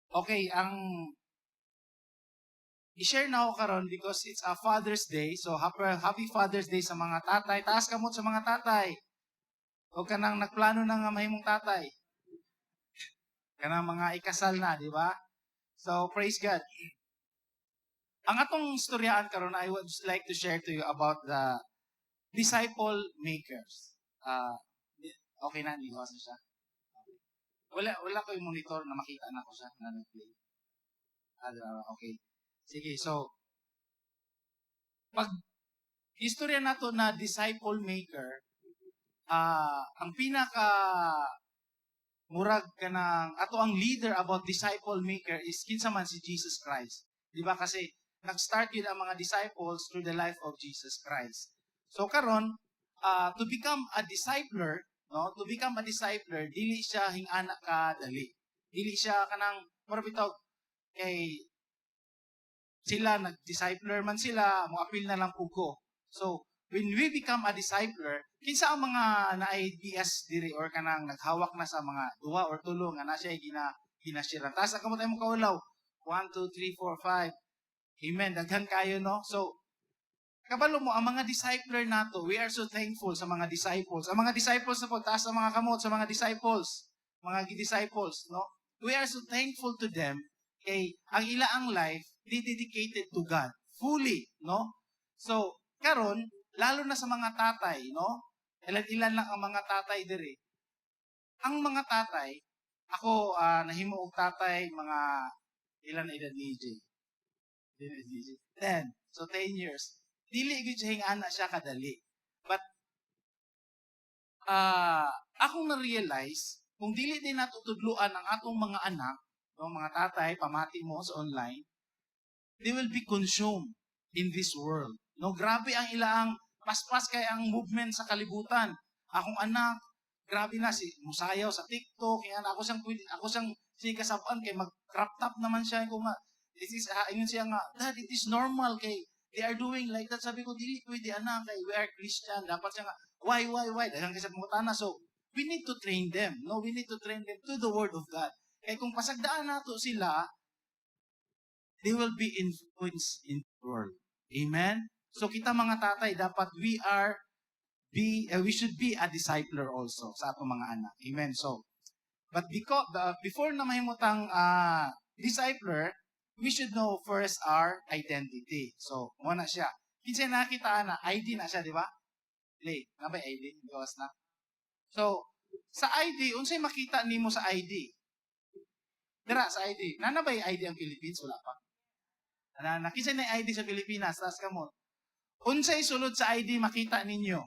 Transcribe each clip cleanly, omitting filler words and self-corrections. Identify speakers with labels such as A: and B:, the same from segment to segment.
A: Okay, ang i-share na ako karon because it's a Father's Day. So, happy Father's Day sa mga tatay. Taas kamot sa mga tatay. Huwag ka nang nagplano na nga mahimong tatay. Kanang mga ikasal na, di ba? So, praise God. Ang atong istoryaan karon, I would just like to share to you about the disciple makers. Okay na, liwas na siya. Wala ko yung monitor na makita na ko siya na nag-play. Okay. Sige, so, pag istorya nato na disciple maker, ang pinaka murag ka ng ato ang leader about disciple maker is kinsa man si Jesus Christ. Di ba? Kasi nag-start yun ang mga disciples through the life of Jesus Christ. So karon, to become a discipler, no? To become a discipler, dili siya hingana ka dali. Dili siya kanang murabitaw kay sila nag-discipler man sila, mo appeal na lang pugo. So, when we become a discipler, kinsa ang mga na-IDS diri or kanang naghawak na sa mga duwa or tulo nga na siya ginashiran. Taas ang kamot ay mo kaulaw. 1, 2, 3, 4, 5. Amen. Daghan kayo, no? So, kabalo mo, ang mga discipler nato, we are so thankful sa mga disciples. Ang mga disciples na po, taas ang mga kamot sa mga disciples. Mga disciples, no? We are so thankful to them kay ang ilaang life dedicated to God fully, no? So, karon lalo na sa mga tatay, no? Ilan lang ang mga tatay diri. Ang mga tatay, ako nahimo og tatay mga ilan na edad ni EJ? 10. So 10 years. Dili gyud siya hingana siya kadali. But akong na-realize kung dili din nato tudluan ang atong mga anak, no, mga tatay, pamati mo sa online, they will be consumed in this world. No, grabe ang ilang paspas kay ang movement sa kalibutan. Akong anak, grabe na si musayaw sa TikTok, yan ako siyang kasabaan kay mag-crop top naman siya ko nga. This is ingon siya nga, Dad, it is normal kay they are doing like that. Sabi ko, dili pwede anak kay we are Christian. Dapat siya nga, why? Daghang kasi pangutana. So, we need to train them. No, we need to train them to the Word of God. Kaya kung pasagdaan nato sila, they will be influenced in the world. Amen? So kita mga tatay, dapat we should be a discipler also sa atong mga anak. Amen? So, but before na mahimutang discipler, we should know first our identity. So, muna siya. Kinsa nakita na, ID na siya, di ba? Play. Na ba ID? Gawas na. So, sa ID, unsay makita nimo sa ID? Dira, sa ID. Nana ba yung ID ang Philippines? Wala pa. Nakisa na yung ID sa Pilipinas, taas ka mo. Unsay sulod sa ID makita ninyo?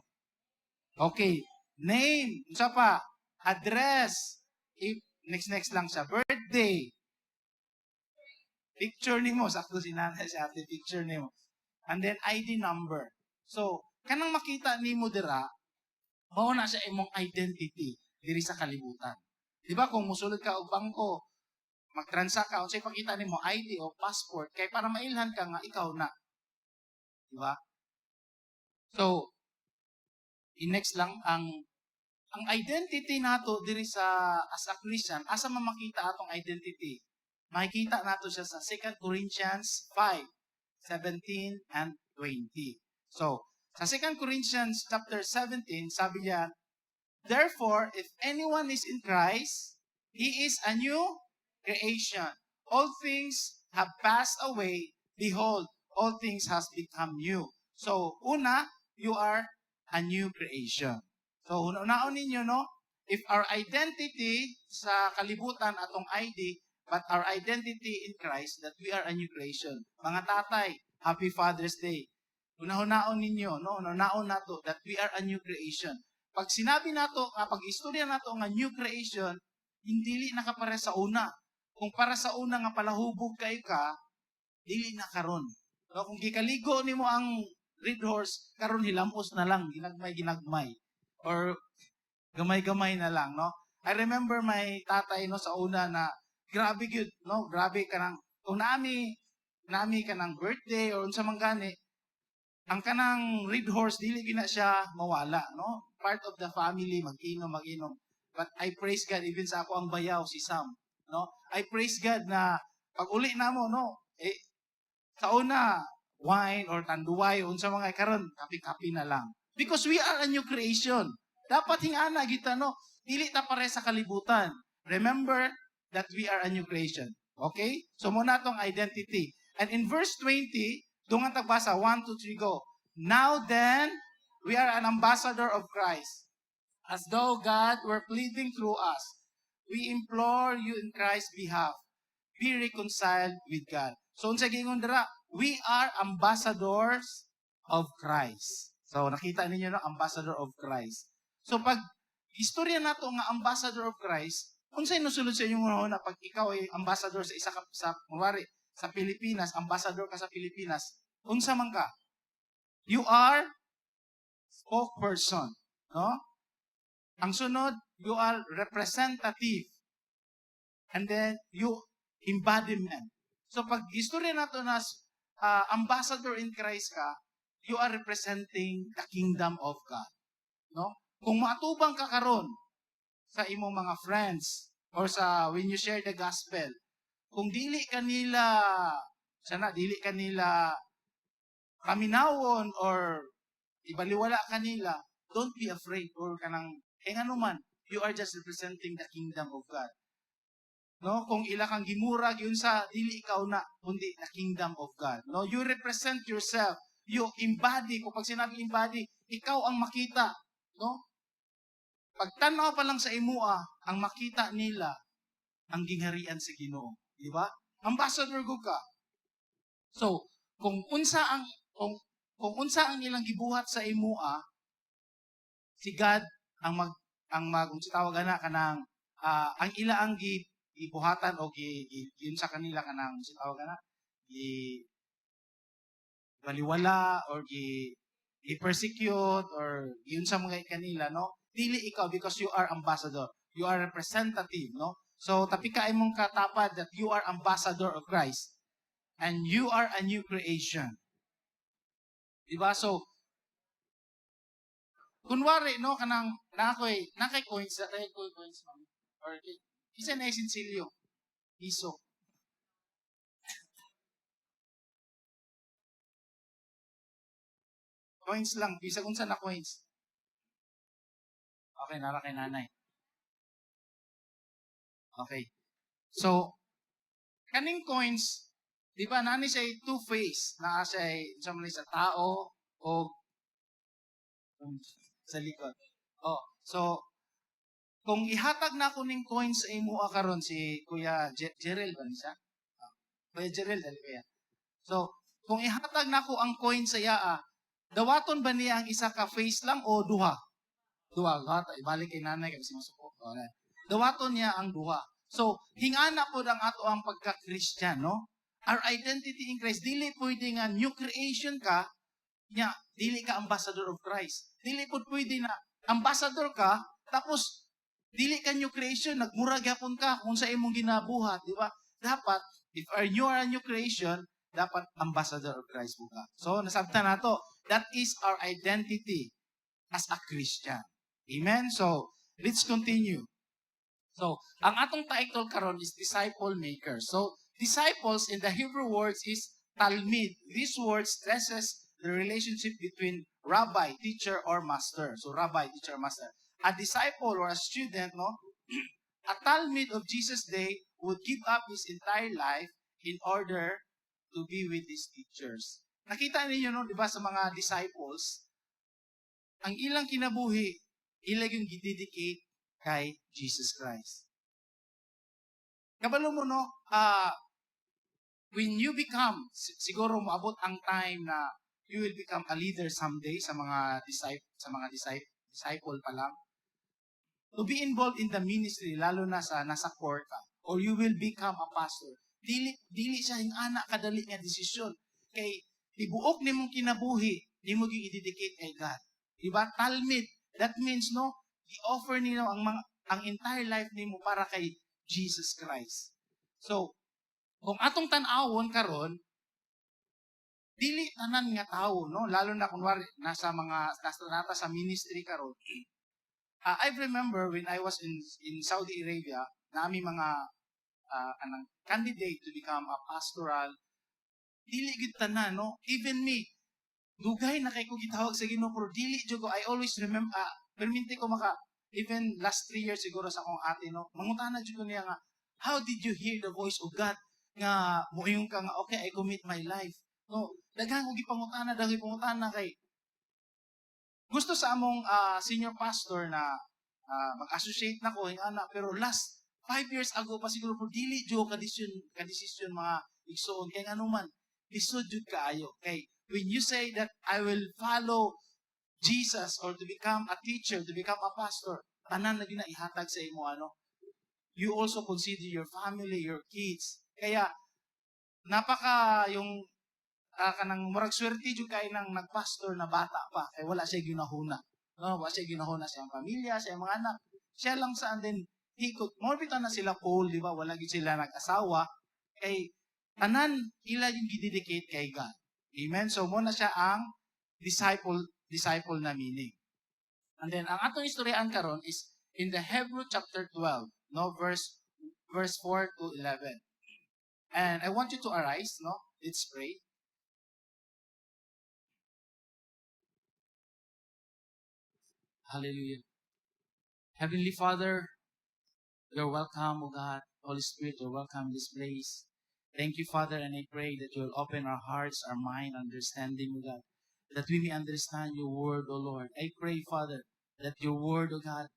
A: Okay. Name. Unsa pa? Address. Next lang siya. Birthday. Picture nimo. Sakto si nanay sa ate. Picture nimo. And then ID number. So, kanang makita nimo dira, mao na siya imong identity diri sa kalibutan. Di ba kung musulod ka og bangko, mag-transact ka, unsay pakita nimo ID o passport kay para mailhan ka nga ikaw na. Di ba? So, next lang ang identity nato diri sa as a Christian, asa man makita atong identity? Makikita nato siya sa 2 Corinthians 5:17 and 20. So, sa 2 Corinthians chapter 17, sabi niya, therefore, if anyone is in Christ, he is a new creation. All things have passed away. Behold, all things has become new. So, una, you are a new creation. So, unaon ninyo, no? If our identity sa kalibutan atong ID, but our identity in Christ, that we are a new creation. Mga tatay, Happy Father's Day. Unaon ninyo, no? Unaon nato that we are a new creation. Pag sinabi nato, pag istorya nato nga new creation, hindi na kapare sa una. Kung para sa una nga palahubog kayo ka, dili na karon. No, kung gikaligo nimo ang red horse, karon hilamos na lang, ginagmay. Or gamay-gamay na lang, no? I remember my tatay no sa una na grabe gyud, no? Grabe kanang kung nami kanang birthday or unsa man gani, ang kanang red horse dili gina siya mawala, no? Part of the family, mag-inom. But I praise God even sa ako ang bayaw si Sam. no? I praise God na pag uli na mo, no? Sa una, wine or tanduay, unsa mga karon, kapi-kapi na lang. Because we are a new creation. Dapat hingana kita, no? Dili ta pare sa kalibutan. Remember that we are a new creation. Okay? So muna tong identity. And in verse 20, dungan tagbasa, 1, 2, 3, go. Now then, we are an ambassador of Christ. As though God were pleading through us. We implore you in Christ's behalf. Be reconciled with God. So, unsa gingon dira? We are ambassadors of Christ. So, nakita ninyo, no? Ambassador of Christ. So, pag istorya nato nga ambassador of Christ, unsay nusulod sa inyong una pag ikaw ay ambassador sa isa ka sa kunwari sa Pilipinas, ambassador ka sa Pilipinas, unsa man ka? You are spokesperson, no? Ang sunod, you are representative. And then, you embodiment. So, pag istorya nato na ambassador in Christ ka, you are representing the kingdom of God. No? Kung matubang ka karon sa imong mga friends or sa when you share the gospel, kung dili kanila paminawon or ibaliwala kanila, don't be afraid or kanang ano man, you are just representing the kingdom of God. No, kung ila kang gimurag yun sa dili ikaw na kundi the kingdom of God. No, you represent yourself. You embody. Kung pag sinabi embody, ikaw ang makita. No? Pagtanaw pa lang sa imua, ang makita nila ang gingharian sa Ginoo, di ba? Ambassador gud ka. So, kung unsa ang ilang gibuhat sa imua, si God ang unsa tawag ana kanang ang ila ang gibuhatan o yun sa kanila kanang unsa tawag ana baliwala or i-persecute or yun sa mga kanila, no? Dili ikaw because you are ambassador. You are representative, no? So, tapikain mong katapad that you are ambassador of Christ. And you are a new creation. Diba? So, kunwari, no, kanang, nakay coins, ma'am. Or, isa na isinsilyo. Piso. Coins lang. Bisag unsa na coins. Okay, nara kay nanay. Okay. So, kaning coins, di ba, nani siya two-face. Naa siya sa tao o sa likod. Oh, so, kung ihatag na ko ning coins sa imo karon si Kuya Jerel ba niya? Kuya Jerel, dali kuya. So, kung ihatag na ko ang coin sa iya, dawaton ba niya ang isa ka face lang o duha? Duha. Ibalik kay nanay kay masuko. Okay. Dawaton niya ang duha. So, hingana po ang ato ang pagka-Christian, no? Our identity in Christ, dili pwede nga new creation ka, nya, dili ka ambassador of Christ. Dili po pwede na ambassador ka, tapos dili ka new creation, nagmurag yapon ka kung sa imong ginabuhat, di ba? Dapat, if you are a new creation, dapat ambassador of Christ po ka. So, nasabtan na to. That is our identity as a Christian. Amen? So, let's continue. So, ang atong title karon is disciple maker. So, disciples in the Hebrew words is talmid. This word stresses the relationship between rabbi, teacher, or master. So, rabbi, teacher, master. A disciple or a student, no? A talmid of Jesus' day would give up his entire life in order to be with his teachers. Nakita ninyo, no, di ba, sa mga disciples, ang ilang kinabuhi, ilang yung gidedicate kay Jesus Christ. Kabalo mo, no, when you become, siguro maabot ang time na you will become a leader someday sa mga disciple pa lang. To be involved in the ministry, lalo na sa nasa core ka, or you will become a pastor. Dili siya yung anak kadali nga desisyon. Kay tibuok nimong kinabuhi, di mo yung i-dedicate kay God. Diba? Talmid. That means, no, i-offer nila ang entire life nimo para kay Jesus Christ. So, kung atong tan-awon karon, dili tanan nga tao, no, lalo na kunwari nasa sa ministry karon. I remember when I was in Saudi Arabia, nami mga kanang candidate to become a pastoral, dili gid tanan, no? Even me, dugay na kay ko gitawag sa Ginoo, pero dili jud ko. I always remember, perminti ko even last 3 years siguro sa akong ate, no? Mangutana jud ko niya nga, how did you hear the voice of God? Nga, muayong ka nga, okay, I commit my life. No, daghang ko gipangutana, kay gusto sa among senior pastor na mag-associate na ko, ana, pero last 5 years ago pa siguro, pero dili jud ka-decision mga igsoon, kay ano man, lisod jud kaayo. Kay, when you say that I will follow Jesus or to become a teacher, to become a pastor, tanan na gina ihatag sa imo, ano? You also consider your family, your kids. Kaya, napaka yung kanang murag swerte jud kay nang nagpastor na bata pa kay wala siya ginahuna, no, wala siya ginahuna sa iyang pamilya, sa iyang mga anak, siya lang sa and then hikot more bitaw na sila Paul, di ba, wala gid sila nag-asawa kay tanan ila yung gidedicate kay God. Amen. So mo na siya ang disciple na meaning. And then ang atong istoryahan karon is in the Hebrew chapter 12, no, verse 4 to 11. And I want you to arise, no, let's pray. Hallelujah. Heavenly Father, you're welcome, O God. Holy Spirit, you're welcome in this place. Thank you, Father, and I pray that you'll open our hearts, our mind, understanding, O God, that we may understand your word, O Lord. I pray, Father, that your word, O God,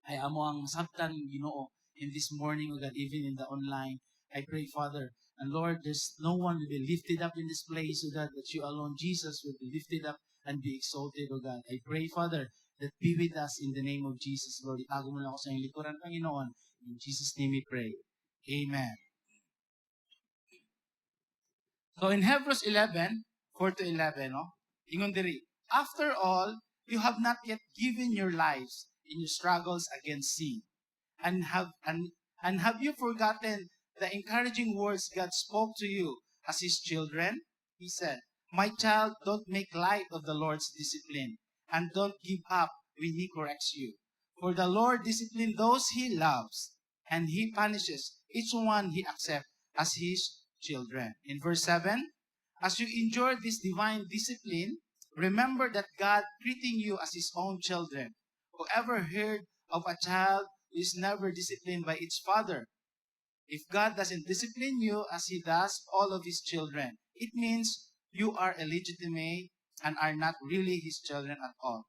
A: ay amo ang masabtan, Ginoo, in this morning, O God, even in the online. I pray, Father, and Lord, there's no one will be lifted up in this place, O God, but you alone, Jesus, will be lifted up and be exalted, O God. I pray, Father, that be with us in the name of Jesus, Lord. Itago mo lang ako sa iyong likuran, Panginoon. In Jesus' name we pray. Amen. So in Hebrews 11, 4 to 11, no? Ingon diri, after all, you have not yet given your lives in your struggles against sin. And have you forgotten the encouraging words God spoke to you as His children? He said, my child, don't make light of the Lord's discipline, and don't give up when He corrects you. For the Lord disciplines those He loves, and He punishes each one He accepts as His children. In verse 7, as you endure this divine discipline, remember that God treating you as His own children. Whoever heard of a child who is never disciplined by its father? If God doesn't discipline you as He does all of His children, it means you are illegitimate and are not really His children at all.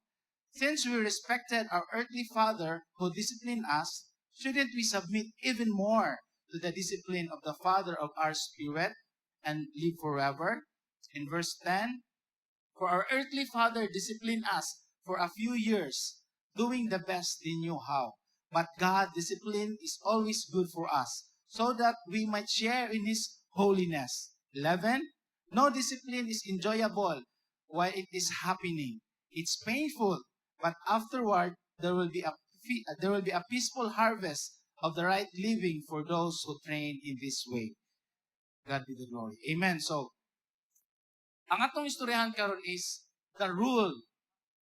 A: Since we respected our earthly father who disciplined us, shouldn't we submit even more to the discipline of the Father of our spirit and live forever? In verse 10, for our earthly father disciplined us for a few years, doing the best they knew how. But God's discipline is always good for us, so that we might share in His holiness. 11, no discipline is enjoyable while it is happening. It's painful, but afterward there will be a peaceful harvest of the right living for those who train in this way. God be the glory. Amen. So, ang atong istoryahan karon is the rule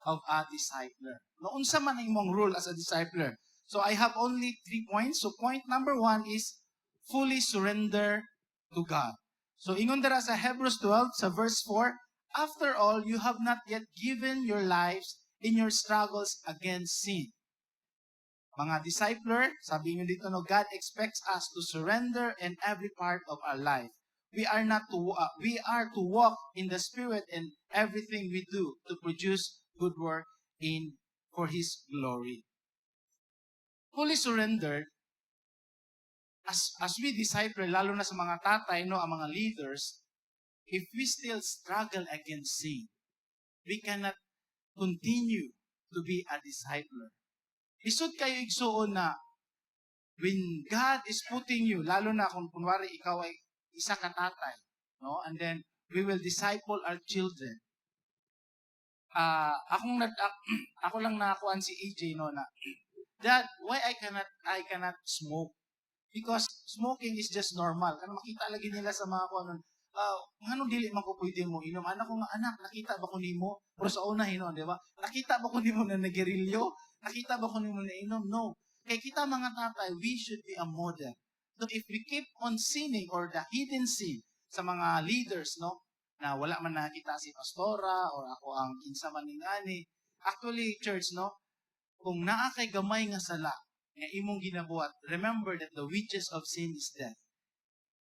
A: of a discipler. No, unsa man imong rule as a discipler? So I have only 3 points. So point number 1 is fully surrender to God. So ingon dara sa Hebrews 12 sa verse 4, after all, you have not yet given your lives in your struggles against sin. Mga discipler, sabi nyo dito, no, God expects us to surrender in every part of our life. We are to walk in the Spirit in everything we do to produce good work for His glory. Fully surrendered, as we disciple, lalo na sa mga tatay, no, ang mga leaders, if we still struggle against sin, we cannot continue to be a discipler. Isod kayo igsuon na when God is putting you, lalo na kung kunwari ikaw ay isa ka tatay, no, and then we will disciple our children. Ako lang nakuan si AJ, no, na Dad, why I cannot smoke? Because smoking is just normal. Kano makita lagi nila sa mga kuan, ngano dili man ko pwede mo inom. Anak ko nga, anak, nakita ba ko nimo? Pero sa una hinon, di ba? Nakita ba ko nimo na nagerilyo? Nakita ba ko nimo na inom? No. Kay kita mga tatay, we should be a model. So if we keep on sinning or the hidden sin sa mga leaders, no, na wala man nakita si pastora or ako ang kinsa man ning ani, actually church, no, kung naa kay gamay nga sala nga imong ginabuhat, remember that the wages of sin is death.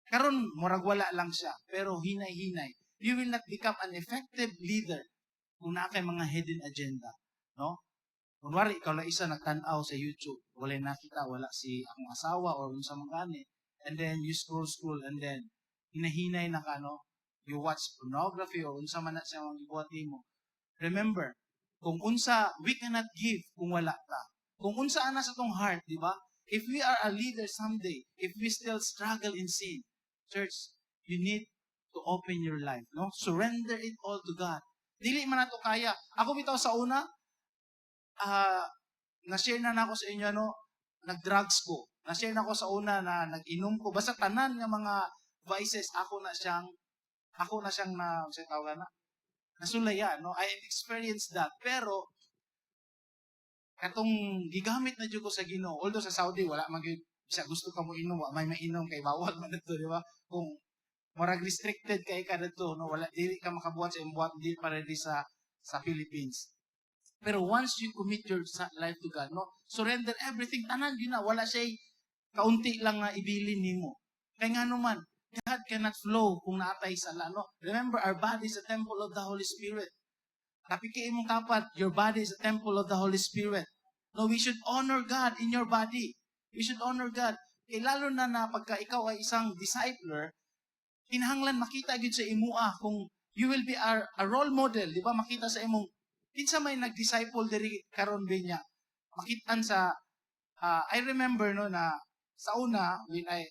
A: Karon murag wala lang siya, pero hinay-hinay. You will not become an effective leader kung naa kay mga hidden agenda, no? Kunwari, ikaw lang isa nagtanaw sa YouTube, wala nakita, wala si akong asawa or unsa man gani, and then you scroll, and then hinahinay na ka, no? You watch pornography or unsa man na siya ang gibuhat nimo. Remember, kung unsa, we cannot give kung wala ta. Kung unsa ana sa tong heart, di ba? If we are a leader someday, if we still struggle in sin, church, you need to open your life, no? Surrender it all to God. Dili man nato kaya. Ako bitaw sa una, na-share na ako sa inyo, no? Nag-drugs ko. Na-share na ako sa una na nag-inom ko. Basta tanan ng mga vices, ako na siyang sa tawag na, nasulayan, no? I experienced that. Pero, katong gigamit na dyan ko sa Ginoo. Although sa Saudi, wala bisa gusto ka mo inom, may mainom kay bawal man ito, di ba? Kung morag restricted kay ka dito, no? Wala, dili ka makabuhat sa imbuhat, dili para di sa Philippines. Pero once you commit your life to God, no, surrender everything, tanan yun na, wala siya kaunti lang na ibilin nimo. Kaya nga naman, God cannot flow kung naatay sala, no? Remember, our body is a temple of the Holy Spirit. Kapiki imong kapat, your body is a temple of the Holy Spirit. No, we should honor God in your body. We should honor God. Kaya lalo na pagka ikaw ay isang discipler, kinahanglan makita gid sa imua kung you will be a role model, di ba? Makita sa imong kinsa may nag-disciple diri karon ba niya. Makitaan sa I remember no na sa una when I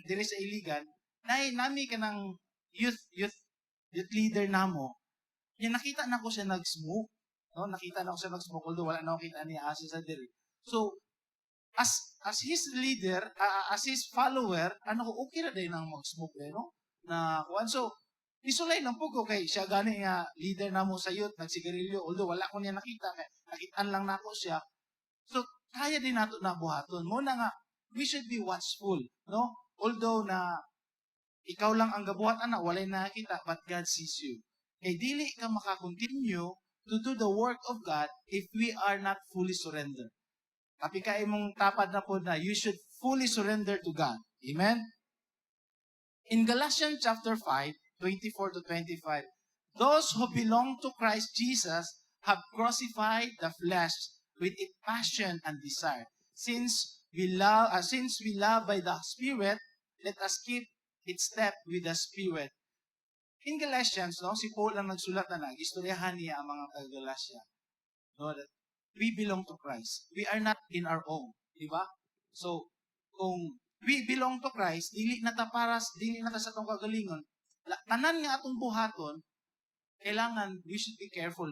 A: diri sa Iligan, nami kanang youth leader namo. Yan nakita na ko siya nag-smoke. No, nakita na ko siya nag-smoke although wala na ako kita ni asa sa diri. So as his leader, as his follower, ano ko okay ra day nang mag-smoke no? Na kuan so isulay lang po ko kay siya gani nga leader na mo sa youth, nagsigarilyo. Although wala ko niya nakita, kay nakitaan lang nako siya. So, kaya din nato na buhaton. Muna nga, we should be watchful. No? Although na ikaw lang ang gabuhat ana, walay nakita, but God sees you. Kay dili ka makakontinue to do the work of God if we are not fully surrendered. Kapag ka imong tapad na po na, you should fully surrender to God. Amen? In Galatians chapter 5, 24 to 25, those who belong to Christ Jesus have crucified the flesh with its passion and desire. Since we love by the Spirit, let us keep it step with the Spirit. In Galatians, no, si Paul ang nagsulat na istoryahan niya ang mga taga-Galatia. No, that we belong to Christ. We are not in our own. Diba? So, kung we belong to Christ, dili na ta sa tong kagalingon, tanan nga atong buhaton, kailangan we should be careful.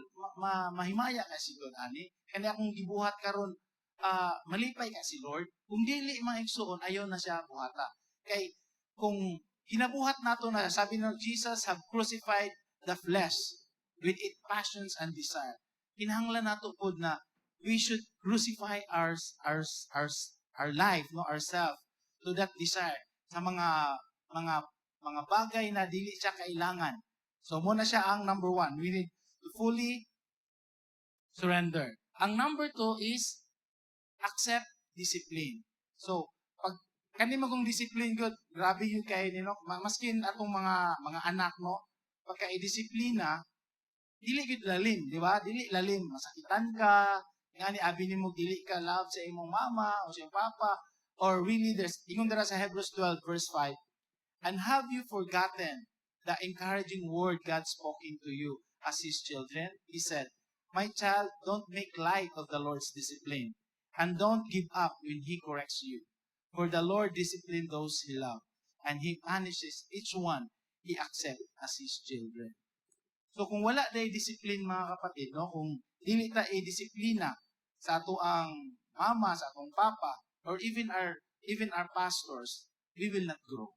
A: Mahimaya ka si Lord ani. Kaya akong gibuhat karon, malipay ka si Lord. Kung dili maigsuon, ayaw na siya buhata. Kay kung ginabuhat nato na sabi ng Jesus have crucified the flesh with its passions and desire. Kinahanglan nato pod na we should crucify our life, no, ourselves to that desire sa mga bagay na dili siya kailangan. So, muna siya ang number 1. We need to fully surrender. Ang number 2 is accept discipline. So, pag kani magong discipline good, grabe yung kay nino. Maskin atong mga anak, no? Pagka i-disiplina, dili gid lalim, di ba? Dili lalim, masakitan ka, ngani abi nimo dili ka love sa imong mama o sa imong papa, or really there's ingon dira sa Hebrews 12 verse 5. And have you forgotten the encouraging word God spoke into you as His children? He said, my child, don't make light of the Lord's discipline, and don't give up when He corrects you. For the Lord disciplines those He loves, and He punishes each one He accepts as His children. So kung wala day discipline mga kapatid, no, kung dili ta i-disiplina sa ato ang mama, sa atong papa, or even our pastors, we will not grow.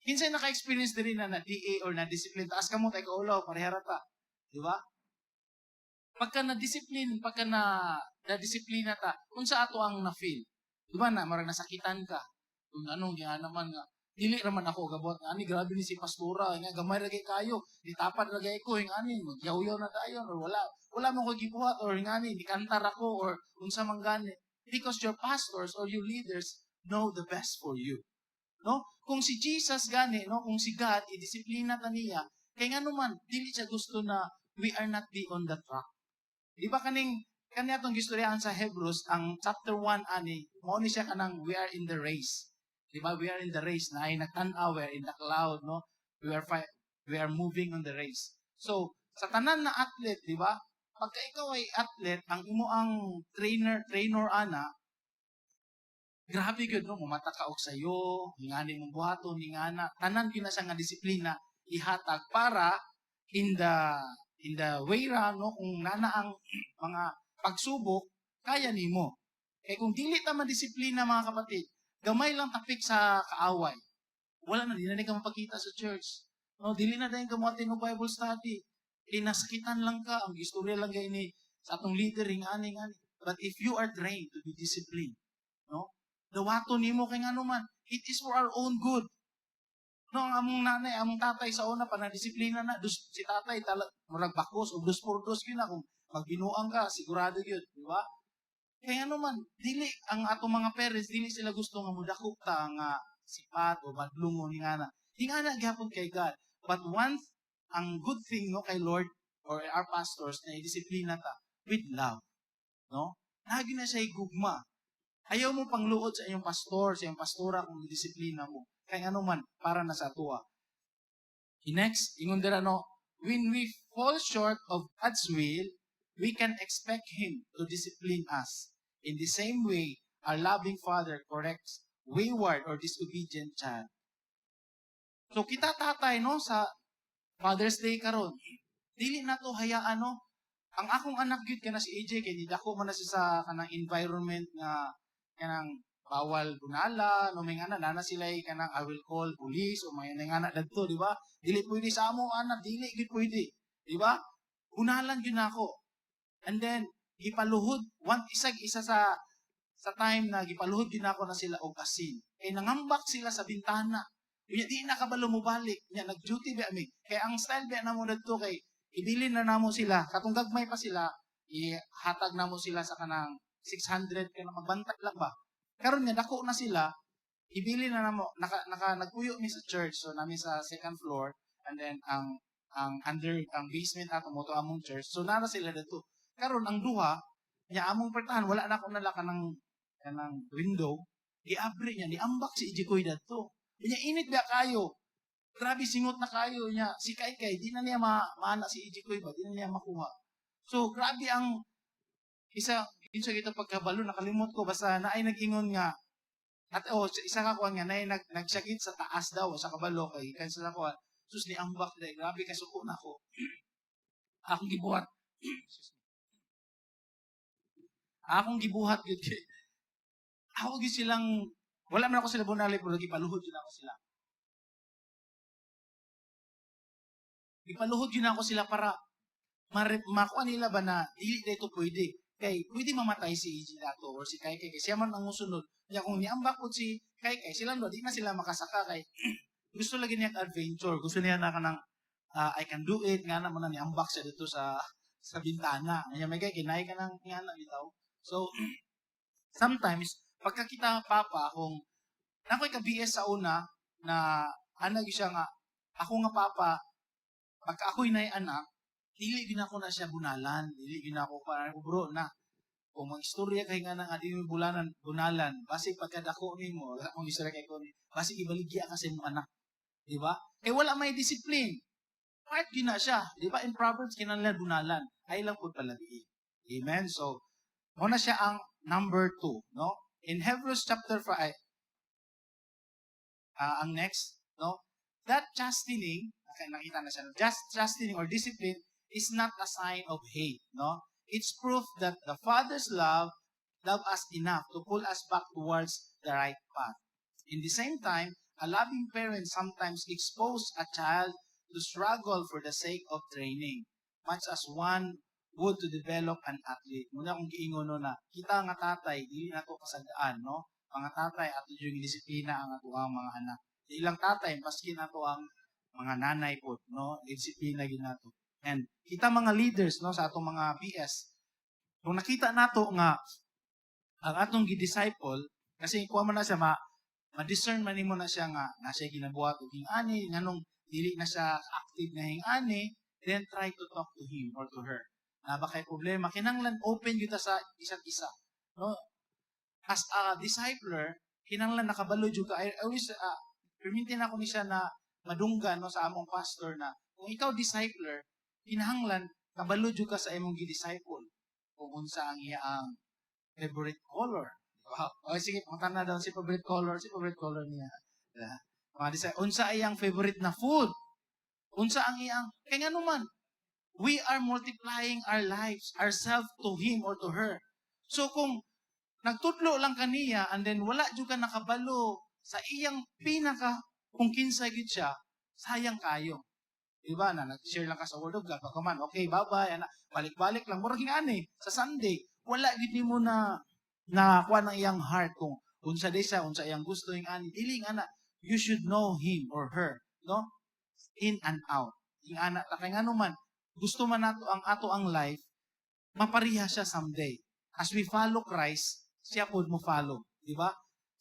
A: Kinsay naka-experience din na DA or na discipline, taas ka mo tayo kaulaw, parehara ta. Di ba? Pagka na-disiplina ta, kung sa ato ang na-feel, di ba na, marang nasakitan ka, Kung anong nga naman nga, dili raman ako gabot nga ani grabe ni si pastora nga gamay ra kay kayo ditapad ra kay ko ing ani magyaw-yaw na dayon or wala mo ko gibuhat or ngani dikantar ako or unsa man gani because your pastors or your leaders know the best for you. No? Kung si Jesus gani, no, kung si God idisiplina ta niya, kay ngano man dili siya gusto na we are not be on the track. Di ba kaniya tong gistoryahan sa Hebrews ang chapter 1 ani, mao ni siya kanang we are in the race. Di ba? We are in the race na ay nagtan-aw, we are in the cloud, no? We are moving on the race. So, sa tanan na athlete, di ba? Pagka ikaw ay athlete, ang imo ang trainer ana, grabe gyud no, mumata ka og sayo, hingani mong buhaton, hingana, tanan gyud na siya nga disiplina ihatag para in the way ra no, kung nana ang mga pagsubok, kaya nimo. Kaya kung dili ta man disiplina mga kapatid, gamay lang tapik sa kaaway. Wala na, di na ka mapakita sa church. No, dili na dahil kamuatin ng Bible study. Nasakitan lang ka, ang istorya lang kayo ni sa atong leader, ngani. But if you are trained to be disciplined, no, dawato nimo kay ngano man, it is for our own good. No, ang among nanay, among tatay sa una pa na disiplina na, si tatay murag bakos o dos por dos gyud na kung magbinuang ka, sigurado gyud, di ba? Kaya naman, dili, ang atong mga parents, dili sila gusto nga mudakop ta nga sipat o madlungo ni nga na. Di nga na, gihapon kay God. But once, ang good thing no kay Lord or our pastors na i-disiplina ta with love. No? Lagi na siya igugma. Ayaw mo pangluod sa iyong pastor, sa iyong pastora kung disiplina mo. Kaya ano man, para na sa tuwa. Next, ingon dira no, when we fall short of God's will, we can expect Him to discipline us. In the same way, our loving Father corrects wayward or disobedient child. So kita tatay no sa Father's Day karon, dili na to hayaan no. Ang akong anak gyud kana si AJ kay dako man na siya sa kanang environment nga kanang bawal bunala, no may ana nana sila kanang I will call police o may nga dadto, di ba? Dili pwede sa amo anak, dili gyud pwede. Di ba? Bunalan gyud nako. And then gipaluhod isa sa time na gipaluhod din ako na sila og asin. Kay nangambak sila sa bintana. Unya di na kabalo mo balik. Unya nag-duty ba mi. Kay ang style ba namo dadto kay ibilin na namo sila. Katong gagmay pa sila, ihatag namo sila sa kanang 600 kay magbantay lang ba. Karon nga dako na sila, ibilin na namo nagpuyo mi sa church. So nami sa second floor and then ang ang basement ato mo to among church. So nara sila dadto. Karon ang duha nya among pertahan wala na ko nala kanang window, giabri niya, niambak si Ijikoy dadto. Niya init ba kayo? Grabe singot na kayo niya. Si Kay, di na niya maana si Ijikoy ba? Di na niya makuha. So, grabe ang isa kita pagkabalo, nakalimot ko, basta na ay nag-ingon nga, at isa ka kuha nga, na nagsakit sa taas daw, sa kabalo, kay kansa sa kuha, sus ni ambak dahil, grabe kasuko na ako. Akong gibuhat, yun. Ako gyud silang wala man ako sila bunali pero gipaluhod yun ako sila. Gipaluhod yun ako sila para makuha nila ba na dili dito pwede. Kay pwede mamatay si EJ dato or si Kay siya man ang musunod. Kaya kung niambak ko si Kay sila no di na sila makasaka kay gusto lagi niya adventure. Gusto niya na kanang I can do it nga naman na niambak siya dito sa bintana. Kaya may kay kinay ka nang nga na bitaw. So sometimes pagka kita papa kung nakoy ka BS sa una na anag siya nga ako nga papa pagka ako'y nay anak dili gyud ako na siya bunalan, dili gyud ako para bro na kung mag-istorya kay nga nang adi mo bunalan basi pagkadako nimo akong istorya kay ko basi ibaligya ka sa imong anak, di ba? Kay wala may discipline. Part gyud na siya, di ba? In Proverbs kinahanglan bunalan, ay lang pud palagi. Amen. So mo na siya ang number 2, no? In Hebrews chapter 5, ang next, no? That chastening, okay, nakita na siya, just chastening or discipline is not a sign of hate, no? It's proof that the Father's love us enough to pull us back towards the right path. In the same time, a loving parent sometimes expose a child to struggle for the sake of training, much as one would to develop an athlete. Muna kung giingon no na, kita nga tatay, dili na to kasagdaan, no? mga tatay ato yung disiplina ang ato ang mga anak. Di ilang tatay paskin ato ang mga nanay po, no? Disiplina gid nato. And kita mga leaders, no, sa atong mga BS, kung nakita nato nga ang atong gi-disciple, kasi kuha man na siya ma-discern man nimo na siya nga na siya ginabuhat og hing-ani, nganong dili na siya active na hing-ani, then try to talk to him or to her. Na ba kay problema, kinahanglan open kita sa isa't isa. No? As a discipler, kinahanglan nakabalo jud ka. I always permitin ako ni siya na madunggan no sa among pastor na kung ikaw discipler, kinahanglan kabalo jud ka sa imong gi-disciple. Kung unsa ang iyang favorite color. Wow. O sige, punta na daw si favorite color niya. Mga disciples, unsa iyang favorite na food? Unsa ang iyang kay ngano man we are multiplying our lives, ourselves to him or to her. So kung nagtudlo lang kaniya and then wala jud ka nakabalo sa iyang pinaka kung kinsa gid siya, sayang kayo. Diba na nag-share lang ka sa word of God, pagkaman, okay, bye-bye, ana, balik-balik lang. Murag ani sa Sunday, wala gid mo na kuha ng iyang heart kung unsa di siya, unsa iyang gusto ing ani. Dili ana, you should know him or her, no? In and out. Ing ana ta kay ngano man gusto man nato ang life, mapariha siya someday. As we follow Christ, siya pod mo follow, di ba?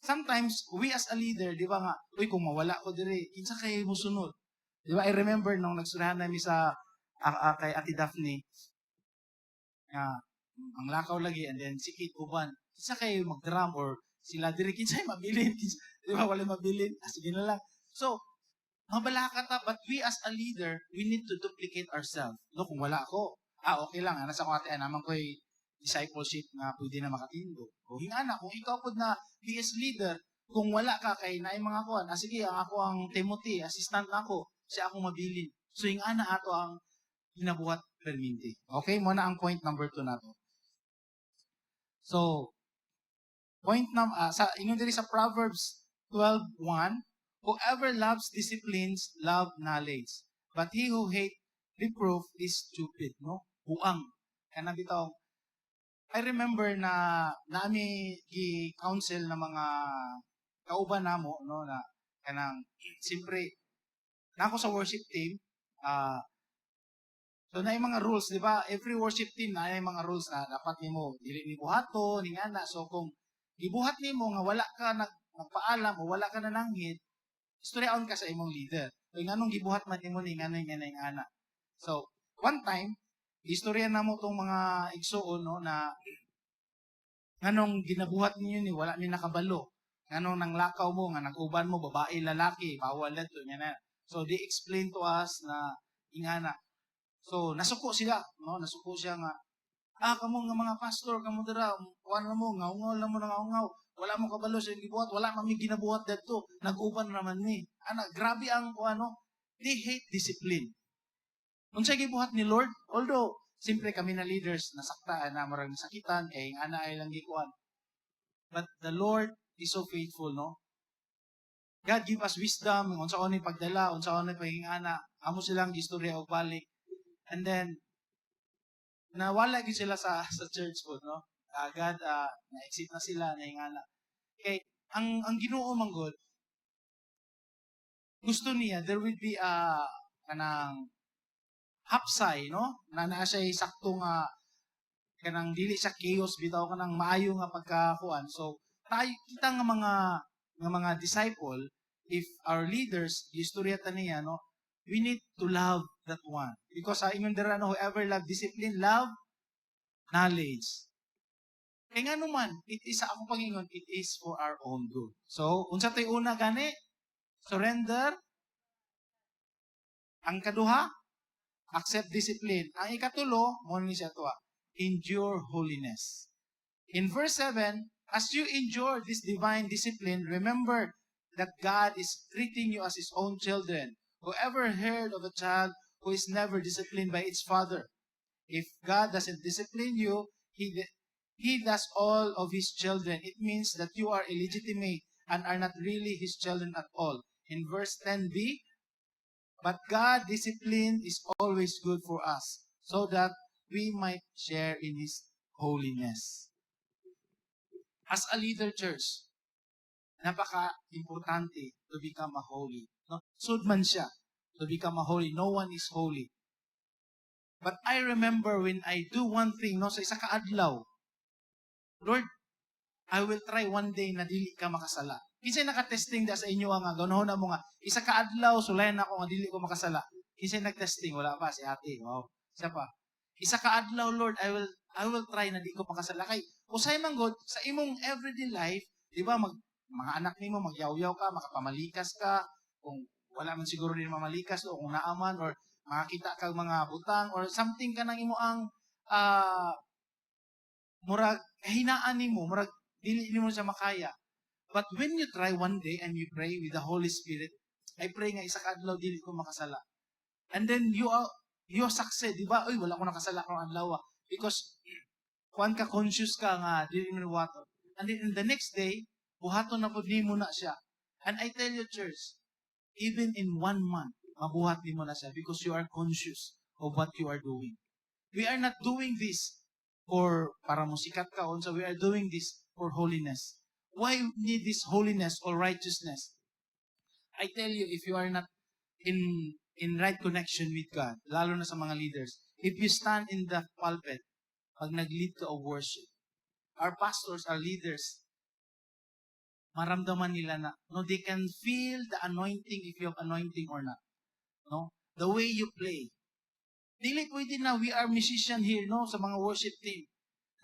A: Sometimes we as a leader, di ba nga, uy kung mawala ko diri, kinsa kay mo sunod? Di ba? I remember nung nagsurahan namin sa kay Ate Daphne, ang lakaw lagi and then sikit uban. Kinsa kay mag-drum or sila diri kinsay mabilin? Di ba wala mabilin? Sige na lang. So, mabalaka ta, but we as a leader, we need to duplicate ourselves. No, kung wala ako, okay lang, nasa ko ate, naman ko'y discipleship nga pwede na makatindog. O hingana, kung ikaw po na BS leader, kung wala ka kay naay mga kuan, sige, ako ang Timothy, assistant na ako, siya akong mabilin. So hingana ato ang hinabuhat perminti. Okay, muna ang point number 2 nato. So, point sa ingon diri sa Proverbs 12:1, whoever loves disciplines love knowledge, but he who hates reproof is stupid, no? Buang. Kana bitaw. I remember na nami gi-counsel na mga kauban namo, no, na kanang simpre na ako sa worship team, so na yung mga rules, di ba? Every worship team na yung mga rules na dapat nimo dili ni buhaton, ni ana. So kung gibuhat nimo nga wala ka nagpaalam o wala ka nananghid, istoryaon ka sa imong leader. So nganong gibuhat man nimo ni nganong ana. So one time, istorya na mo tong mga igsuon no na nganong ginabuhat ninyo ni wala ni nakabalo. Nganong nanglakaw mo nga nag-uban mo babae lalaki, bawal na to na. So they explain to us na ingana. So nasuko sila, no? Nasuko siya nga kamo nga mga pastor kamo dira, kuan mo ngaungaw lang mo ngaungaw. Wala mo kabalo sa gibuhat, wala man mi ginabuhat didto. Nag-uban naman ni. Ana, grabe ang kuano. They hate discipline. Unsay gibuhat ni Lord? Although simpre kami na leaders nasaktaan na marang nasakitan kay ana ay lang gikuan. But the Lord is so faithful, no? God give us wisdom, unsa ni pagdala, unsa ni pahingana. Amo silang gistorya og balik. And then nawala gyud sila sa church po, no? God na-exit na sila na ingana. Okay, ang Ginoo man God gusto niya there will be kanang hapsay, no? Na naa siya sakto nga kanang dili sa chaos bitaw kanang maayo nga pagkakuan. So tayo kita nga mga disciple, if our leaders gistorya ta niya, no? We need to love that one. Because ingon dira no, whoever love discipline, love knowledge. Kaya nga naman, it is sa akong pangingon, it is for our own good. So, unsa tay una gani? Surrender. Ang kaduha, accept discipline. Ang ikatulo, mo ni siya to, endure holiness. In verse 7, as you endure this divine discipline, remember that God is treating you as His own children. Whoever heard of a child who is never disciplined by its father? If God doesn't discipline you, He does all of His children. It means that you are illegitimate and are not really His children at all. In verse 10b, but God discipline is always good for us, so that we might share in His holiness. As a leader church, napaka-importante to become a holy. No? Sud man siya to become a holy. No one is holy. But I remember when I do one thing, no, sa isa ka adlaw, Lord, I will try one day na dili ka makasala. Kinsay naka-testing da sa inyo nga, ganoon na mo nga, isa ka adlaw, sulayan ako nga dili ko makasala. Kinsay nag-testing? Wala pa, si ate. Wow. Isa pa. Isa ka adlaw, Lord, I will try na di ko makasala. Kay, usay man God, sa imong everyday life, di ba, mga anak nimo magyaw-yaw ka, makapamalikas ka, kung wala man siguro din mamalikas, o kung naaman, or makakita ka mga butang, or something ka nang imo ang, murag, hinaan nimo, murag, dili nimo siya makaya. But when you try one day and you pray with the Holy Spirit, I pray nga isa ka adlaw dili ko makasala. And then you succeed, di ba? Uy, wala ko nakasala karong adlaw. Because kuan ka conscious ka nga dili mo wato. And then in the next day, buhaton na pud nimo na siya. And I tell you, church, even in 1 month, mabuhat nimo na siya because you are conscious of what you are doing. We are not doing this para musikat ka on, so we are doing this for holiness. Why need this holiness or righteousness? I tell you, if you are not in right connection with God, lalo na sa mga leaders, if you stand in the pulpit, pag nag-lead ka of worship, our pastors, our leaders, maramdaman nila na, no, they can feel the anointing if you have anointing or not. No? The way you play. Dili pwede na, we are musician here, no, sa mga worship team.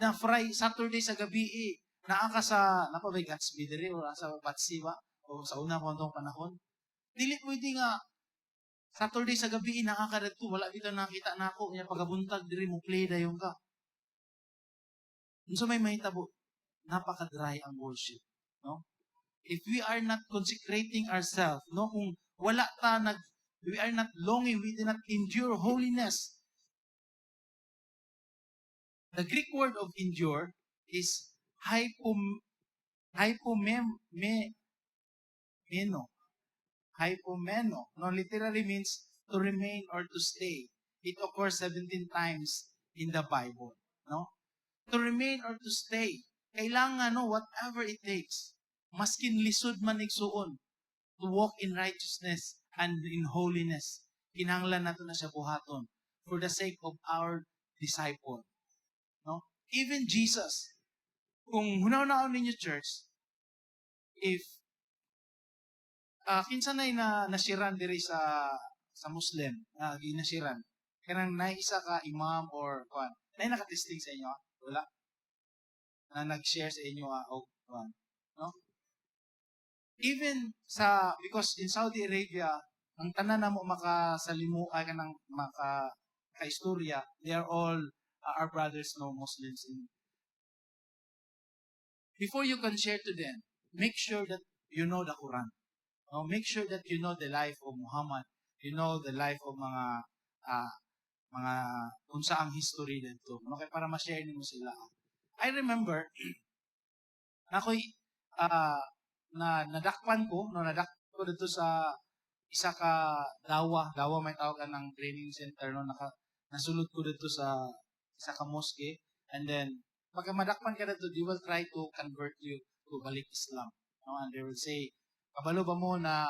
A: Na Saturday sa gabi, naaka sa, napabay Gatsby diri, o sa Batsi ba? O sa una po itong panahon. Dili pwede nga, Saturday sa gabi, nakakadagto, wala dito nakita na ako, niya pagabuntag diri mo play dayon ka. So may mahitabo, napaka-dry ang worship. No? If we are not consecrating ourselves, no, kung wala we are not longing, we do not endure holiness. The Greek word of endure is hypomeno. No, literally means to remain or to stay. It occurs 17 times in the Bible. No? To remain or to stay. Kailangan, no, whatever it takes. Maskin lisod man igsuon. To walk in righteousness and in holiness. Kinahanglan nato na siya buhaton for the sake of our disciple. No? Even Jesus, kung hunaw-naon ninyo church, if kinsa na nasiran diri sa Muslim, ginasiran, kanang naisa ka imam or kuan, nakatesting sa inyo, wala? Na nag-share sa inyo og kuan, no? Even because in Saudi Arabia, ang tanan namo makasalimu ay kanang maka-istorya, they are all our brothers, no, Muslims. Before you can share to them, make sure that you know the Quran. No, make sure that you know the life of Muhammad. You know the life of mga kung saang history dito. Okay, para ma-share nimo sila. I remember ako'y nadakpan ko dito sa isa ka dawa may tawagan ng training center, no, nasulod ko dito sa isa ka mosque, and then pagka madakpan ka dito, they will try to convert you to balik Islam, no? And they will say, kabalo ba mo na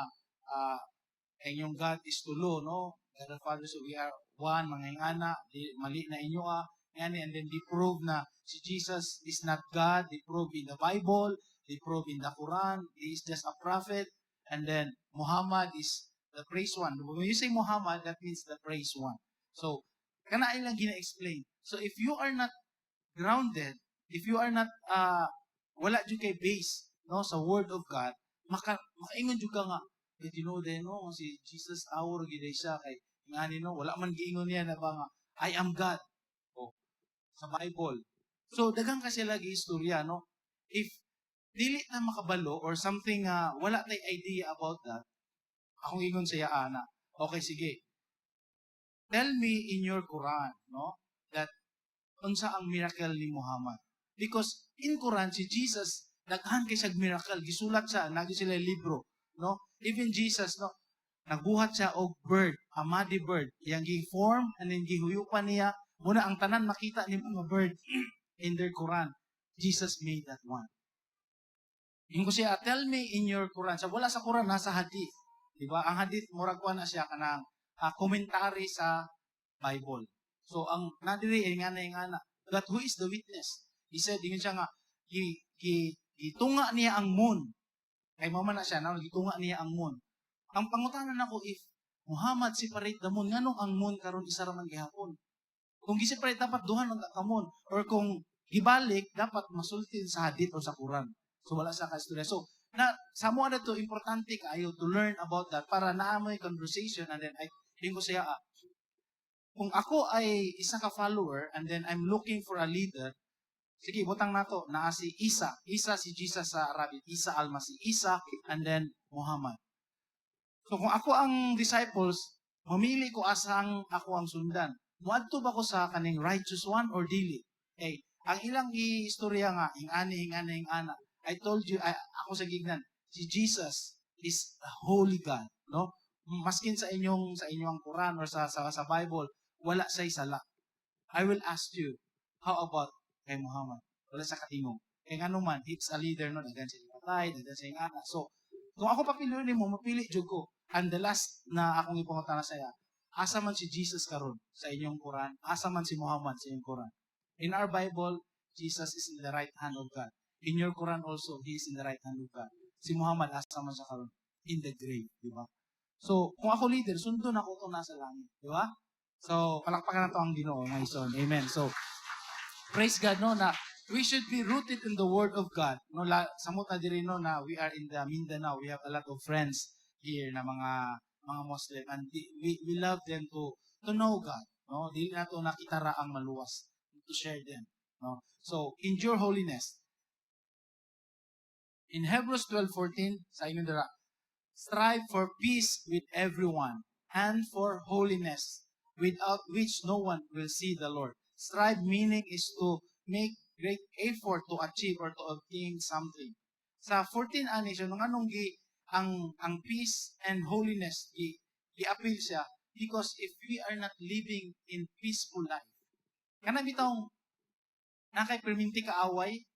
A: inyong God is tulo, no? God the Father, so we are one, mga ingana, mali na inyo and then they prove na si Jesus is not God. They prove in the Bible, they prove in the Quran, he is just a prophet, and then Muhammad is the praised one. When you say Muhammad, that means the praised one. So, kana ilang gina-explain. So, if you are not grounded, if you are not, wala dyan kay base, no, sa Word of God, makaingon dyan ka nga, you know din, no, si Jesus awor giday siya, kay ngani, no, wala man giingon niya na ba nga, I am God, sa Bible. So, dagang kasi lagi istorya, no? If dili na makabalo or something, wala tay idea about that, akong ingon siya, ana, okay, sige, tell me in your Quran, no, that unsa ang miracle ni Muhammad. Because in Quran, si Jesus, daghan kay siyang miracle, gisulat siya, nagi sila libro, no? Even Jesus, no, nagbuhat siya og bird, a muddy bird, yang gi-form, and then gihuyupan niya, muna ang tanan makita ni mga bird in their Quran. Jesus made that one. Yung ko siya, tell me in your Quran. Sa wala sa Quran, nasa hadith. Diba? Ang hadith, murag ko na siya kanang komentary sa Bible. So, ang nadiri, nga na, but who is the witness? He said, yun siya nga, gitunga niya ang moon. Kay mama na siya, gitunga niya ang moon. Ang pangutanan ako, if Muhammad separate the moon, nganong ang moon karon isa ra man gihapon? Kung gi-separate, dapat duhan ang kamon. Or kung gibalik, dapat masulti sa hadith o sa Quran. So, wala sa kasturya. So, sa mo na to, importante kayo to learn about that para naamoy conversation and then, ko siya, kung ako ay isa ka follower and then I'm looking for a leader, sige, butang na to, naa si Isa. Isa si Jesus sa Arabic. Isa Almasi. Isa and then Muhammad. So, kung ako ang disciples, mamili ko asang ako ang sundan. Muadto ba ko sa kaning righteous one or dili? Ang ilang istorya nga, ingana. I told you, ako sa gignan, si Jesus is a holy God, no? Maskin sa inyong Quran or sa Bible, wala sa sala. I will ask you, how about kay Muhammad? Wala sa katingong. Kaya nga naman, it's a leader, no? Dagan siya patay, dagan siya ingana. So, kung ako papiliin mo, mapili jud ko. And the last na akong ipangutana sa iya, asa man si Jesus karon sa inyong Quran, asa man si Muhammad sa inyong Quran. In our Bible, Jesus is in the right hand of God. In your Quran also, He is in the right hand of God. Si Muhammad, asa man siya karon? In the grave, di ba? So, kung ako leader, sundon ako ito nasa langit, di ba? So, palakpakan na ito ang Ginoo, mga ison. Amen. So, praise God, no, na we should be rooted in the Word of God. No, samot na diri, no, na we are in the Mindanao. We have a lot of friends here na mga Muslim, and we love them to know God, no? Dili na to nakitara ang maluwas to share them, no? So, endure holiness. In Hebrews 12:14, sa inyo dira, strive for peace with everyone and for holiness, without which no one will see the Lord. Strive meaning is to make great effort to achieve or to obtain something. Sa 14 ani siya nung anong ang peace and holiness i-appeal siya because if we are not living in peaceful life, kana bitong nakay perminti ka away,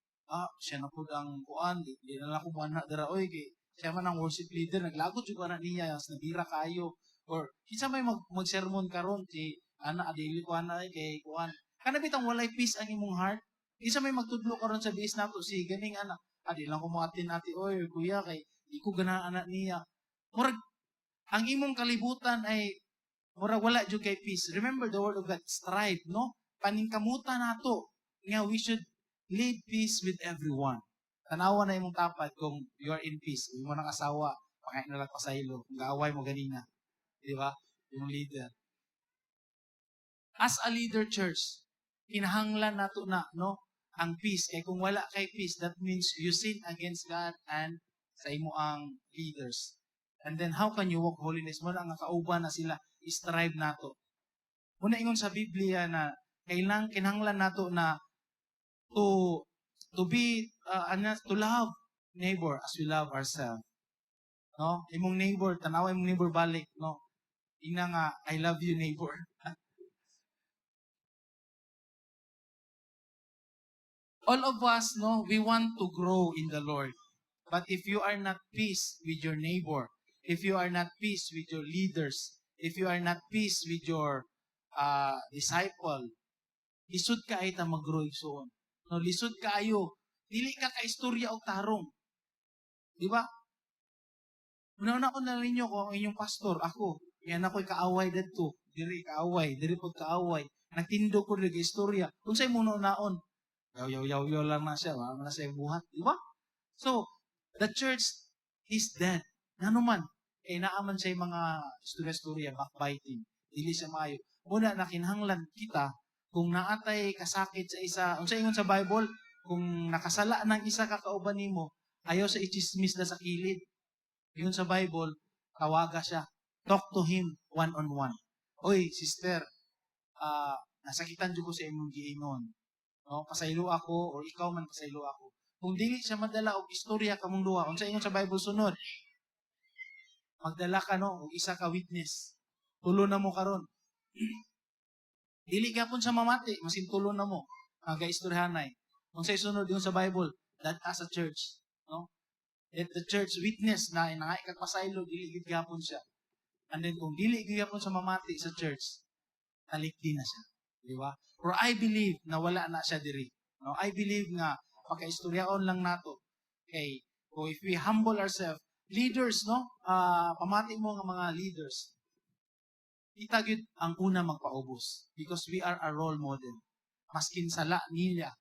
A: siya na pud ang kuan, di na lang ko mana dara oy kay siya man ang worship leader, naglagot jud ana niya as nabira kayo or kinsa may mag-sermon karon si ana adili ko ana kay kuan. Kana bitong walay peace ang imong heart. Kinsa may magtudlo karon sa base nato si ganing ana, di lang ko moatin ati oy kuya kay di ko gana anak niya. Murag, ang imong kalibutan ay, murag wala jud kay peace. Remember the word of God, strive, no? Paningkamutan nato. Nga, we should live peace with everyone. Tanawa na imong tapat kung you are in peace. Kung mo nang asawa, pangay na lang pasaylo. Kung gaaway mo ganina. Di ba? Yung leader. As a leader church, kinahanglan nato na, no? Ang peace. Kaya kung wala kay peace, that means you sin against God and sa imo ang leaders. And then, how can you walk holiness? Muna ang kauban na sila, strive nato. Muna ingon sa Biblia na kinahanglan nato na to love neighbor as we love ourselves. No? Imong neighbor, tanawa imong neighbor balik, no? Ina nga, I love you neighbor. All of us, no, we want to grow in the Lord. But if you are not peace with your neighbor, if you are not peace with your leaders, if you are not peace with your disciple, lisod ka ay ta mag-grow igsoon. No, lisod ka ayo. Dili ka kaistorya og tarong. Di ba? Una ko na ninyo ko ang inyong pastor, ako. Yan ako'y kaaway dito. Diri kaaway, diri pod kaaway. Nagtindo ko rig istorya. Unsay mo naon? Yaw lang na siya, wala na siya buhat, di ba? So, the church is dead. Ano man, naaman siya mga istorya-istorya, backbiting. Dili siya maayo. Muna, nakinhanglan kita, kung naatay kasakit sa isa, unsa ingon sa Bible, kung nakasala ng isa kakauban nimo, ayaw sa ichismis na sa kilid. Yun sa Bible, tawaga siya. Talk to him one-on-one. Oy, sister, nasakitan dyan ko sa imong giingon. No, pasaylo ako, or ikaw man pasaylo ako. Kung dili siya madala og istorya kamong duha, unsa ingon sa Bible sunod? Magdala ka no og isa ka witness. Tulo na mo karon. Dili gyapon sa mamati, masin tulo na mo. Aga istoryahanay. Unsay sunod yung sa Bible? That as a church, no? Let the church witness na inangay kag pasaylo, dili gid gyapon siya. And then kung dili gid gyapon sa mamati sa church, talikdi na siya. Di ba? Pero I believe na wala na siya diri. No? I believe nga pagkaistoryaon lang nato. Okay, so if we humble ourselves, leaders, no? Pamati mo nga mga leaders. Kita gyud ang una magpaubos because we are a role model. Maskin sala nila,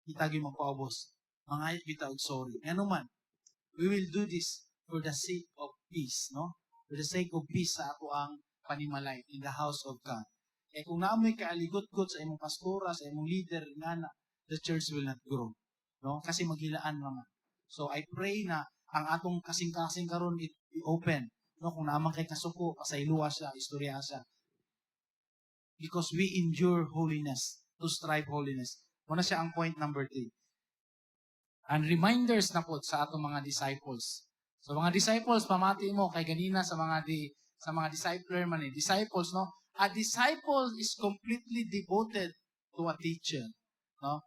A: kita gyud magpaubos. Mga kita og sorry. Ano man, we will do this for the sake of peace, no? For the sake of peace sa ato ang panimalay in the house of God. Eh kung naamoy kaaligot-got sa imong pastora, sa imong leader, ngana, the church will not grow. No? Kasi maghilaan naman. So I pray na ang atong kasing-kasing karon i-open. No? Kung naman kay kasuko, pasayluwa siya, istorya siya. Because we endure holiness, to strive holiness. Muna siya ang point number 3. And reminders na po sa atong mga disciples. So mga disciples, pamati mo kay ganina sa mga discipler man eh. Disciples, no? A disciple is completely devoted to a teacher, no?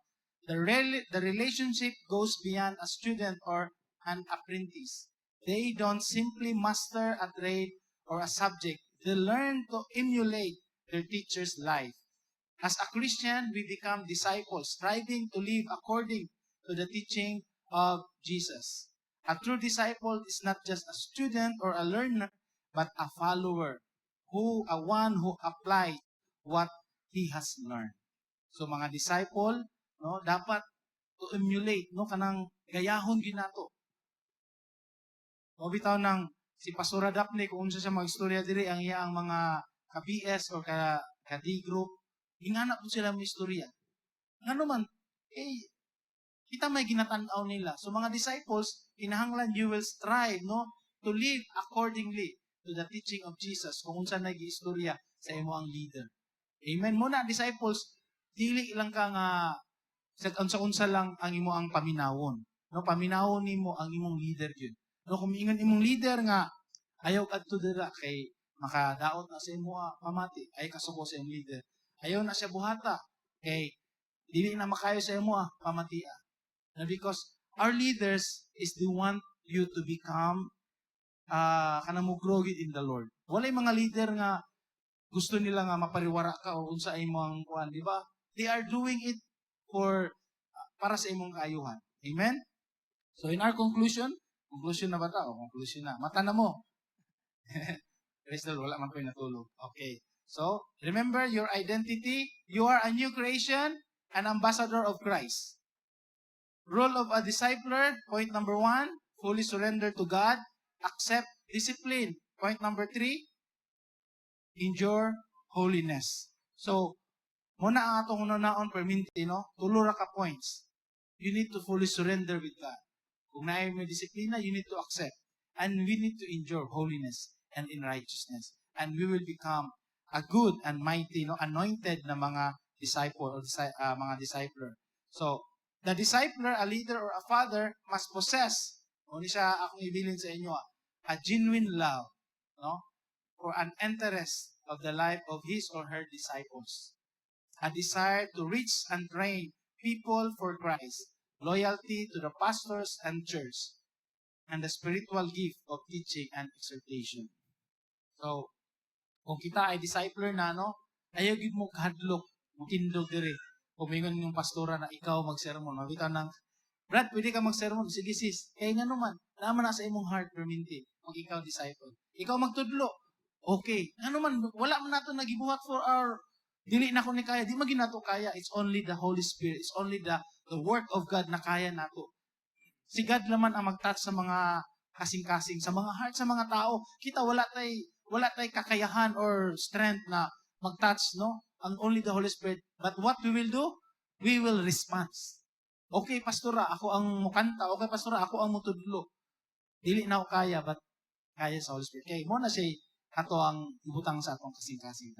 A: The relationship goes beyond a student or an apprentice. They don't simply master a trade or a subject. They learn to emulate their teacher's life. As a Christian, we become disciples, striving to live according to the teaching of Jesus. A true disciple is not just a student or a learner, but a follower, one who applies what he has learned. So mga disciple, no, dapat to emulate, no, kanang gayahon ginato. O bitaw ng si Pastora Daphne kung unsa siya mag-istorya diri ang iyang mga ka-BS or ka-D group, ingana po sila mo istorya. Ngano man, kita may ginatanaw nila. So mga disciples, kinahanglan you will strive, no, to live accordingly to the teaching of Jesus kung unsa nag-istorya sa imo ang leader. Amen. Muna disciples, dili lang ka nga unsa-unsa lang ang imo ang paminawon. No, paminawon nimo ang imong leader gyud. No, kung ingon imong leader nga ayaw adto dira kay makadaot na sa imo pamati, ay kasuko sa imong leader. Ayaw na siya buhata kay dili na makayo sa imo pamatia. No, because our leaders is they want you to become kanang mugrogit in the Lord. Walay mga leader nga gusto nila nga mapariwara ka o unsa imong kuan, di ba? They are doing it para sa imong kaayuhan. Amen? So in our conclusion na ba ta? Conclusion na. Mata na mo. Praise the Lord, wala man ko natulog. Okay. So, remember your identity. You are a new creation, an ambassador of Christ. Role of a discipler, point number 1, fully surrender to God. Accept discipline. Point number 3, endure holiness. So, muna ang atong unaon perminti, no? Tulo ra ka points. You need to fully surrender with God. Kung naay may disiplina, you need to accept. And we need to endure holiness and in righteousness. And we will become a good and mighty, no, anointed na mga disciple or mga discipler. So, the discipler, a leader or a father must possess, o ni siya akong ibilin sa inyo, a genuine love, no, or an interest of the life of his or her disciples. A desire to reach and train people for Christ, loyalty to the pastors and church, and the spiritual gift of teaching and exhortation. So, kung kita ay discipler na, no, ayaw gid mo kahadlok, mo tindog diri. Kung mingon yung pastora na ikaw mag-sermon, mabitaw ng, Brad, pwede ka mag-sermon. Sige sis, kaya nga naman, naman na sa imong heart perminti, kung ikaw disciple. Ikaw magtudlo. Okay. Nga naman, wala man nato nagibuhat for our, dili na ko ni kaya, di magin nato kaya. It's only the Holy Spirit. It's only the work of God na kaya nato. Si God naman ang mag-touch sa mga kasing-kasing, sa mga heart, sa mga tao. Kita wala tay kakayahan or strength na mag-touch, no? Ang only the Holy Spirit. But what we will do? We will respond. Okay, pastora, ako ang mukanta. Okay, pastora, ako ang mutudlo. Dili na ako kaya, but kaya sa Holy Spirit. Okay, mo na siya ato ang ibutang sa atong kasing-kasing.